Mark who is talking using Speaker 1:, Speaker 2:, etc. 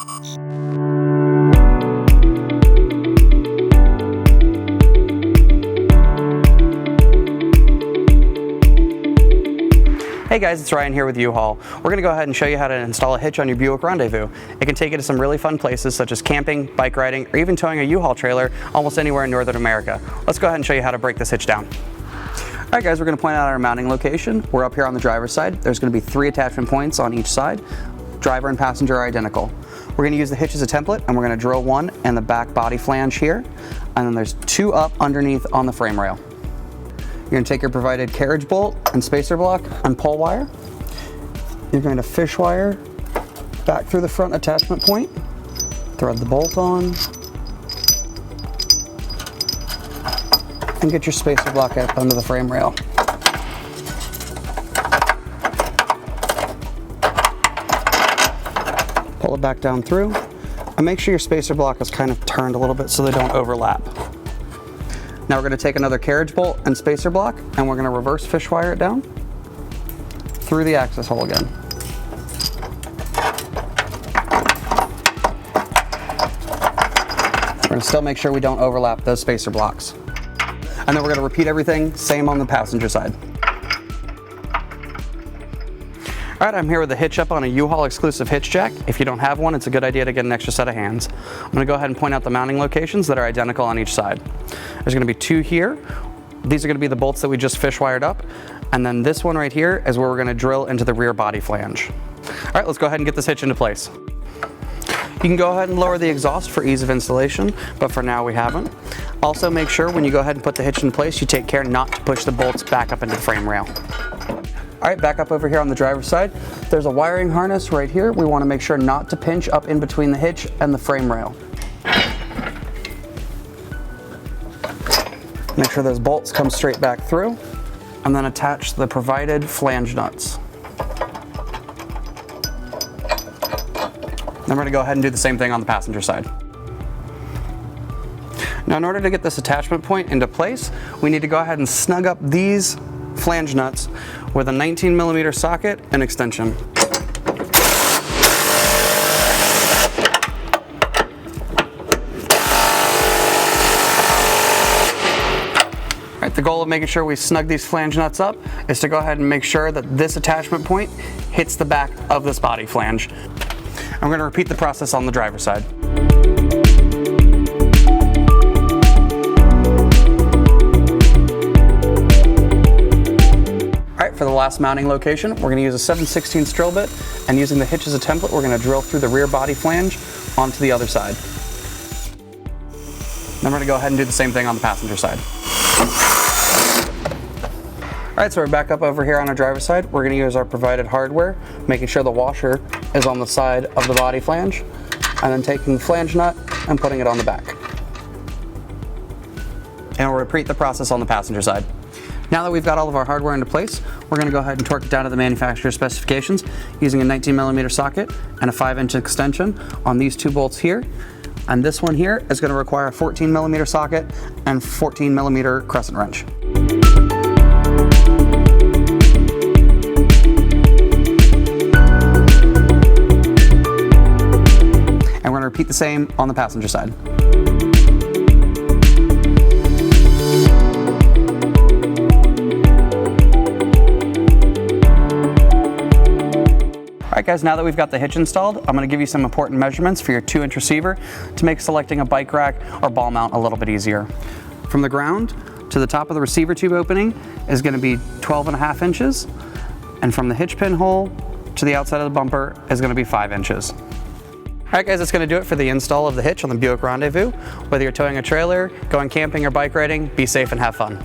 Speaker 1: Hey guys, it's Ryan here with U-Haul. We're going to go ahead and show you how to install a hitch on your Buick Rendezvous. It can take you to some really fun places such as camping, bike riding, or even towing a U-Haul trailer almost anywhere in Northern America. Let's go ahead and show you how to break this hitch down. Alright guys, we're going to point out our mounting location. We're up here on the driver's side. There's going to be 3 attachment points on each side. Driver and passenger are identical. We're going to use the hitch as a template, and we're going to drill one in the back body flange here, and then there's 2 up underneath on the frame rail. You're going to take your provided carriage bolt and spacer block and pull wire. You're going to fish wire back through the front attachment point, thread the bolt on, and get your spacer block up under the frame rail. Pull it back down through, and make sure your spacer block is kind of turned a little bit so they don't overlap. Now we're going to take another carriage bolt and spacer block, and we're going to reverse fish wire it down through the access hole again. We're going to still make sure we don't overlap those spacer blocks. And then we're going to repeat everything, same on the passenger side. Alright, I'm here with the hitch up on a U-Haul exclusive hitch jack. If you don't have one, it's a good idea to get an extra set of hands. I'm going to go ahead and point out the mounting locations that are identical on each side. There's going to be 2 here. These are going to be the bolts that we just fish wired up. And then this one right here is where we're going to drill into the rear body flange. Alright, let's go ahead and get this hitch into place. You can go ahead and lower the exhaust for ease of installation, but for now we haven't. Also make sure when you go ahead and put the hitch in place, you take care not to push the bolts back up into the frame rail. Alright, back up over here on the driver's side. There's a wiring harness right here. We want to make sure not to pinch up in between the hitch and the frame rail. Make sure those bolts come straight back through, and then attach the provided flange nuts. Then we're going to go ahead and do the same thing on the passenger side. Now in order to get this attachment point into place, we need to go ahead and snug up these flange nuts with a 19mm socket and extension. Alright, the goal of making sure we snug these flange nuts up is to go ahead and make sure that this attachment point hits the back of this body flange. I'm going to repeat the process on the driver's side. Alright, for the last mounting location, we're going to use a 7/16 drill bit, and using the hitch as a template, we're going to drill through the rear body flange onto the other side. Then we're going to go ahead and do the same thing on the passenger side. Alright, so we're back up over here on our driver's side. We're going to use our provided hardware, making sure the washer is on the side of the body flange, and then taking the flange nut and putting it on the back. And we'll repeat the process on the passenger side. Now that we've got all of our hardware into place, we're going to go ahead and torque it down to the manufacturer's specifications using a 19mm socket and a 5-inch extension on these 2 bolts here. And this one here is going to require a 14mm socket and 14mm crescent wrench. And we're going to repeat the same on the passenger side. Alright guys, now that we've got the hitch installed, I'm going to give you some important measurements for your 2-inch receiver to make selecting a bike rack or ball mount a little bit easier. From the ground to the top of the receiver tube opening is going to be 12.5 inches, and from the hitch pin hole to the outside of the bumper is going to be 5 inches. Alright guys, that's going to do it for the install of the hitch on the Buick Rendezvous. Whether you're towing a trailer, going camping or bike riding, be safe and have fun.